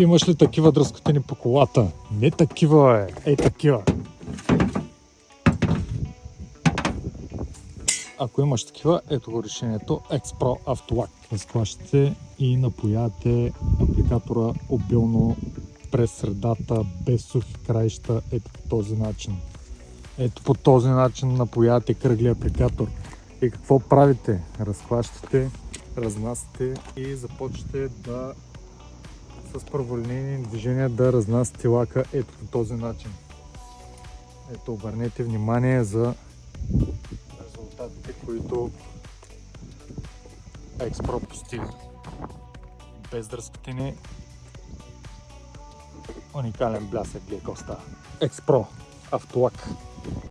Имаш ли такива дръскотини по колата? Не такива, ей такива. Ако имаш такива, ето го решението X-Pro AutoLac. Разклащате и напоявате апликатора обилно през средата, без сухи краища, ето по този начин. Ето по този начин напоявате кръглия апликатор. И какво правите? Разклащате, разнасяте и започвате да с праволинейни движения да разнасяте лака ето по този начин. Ето, обърнете внимание за резултатите, които X-Pro постига. Без дръскотини, уникален блясък, гледай какво става. X-Pro AutoLac.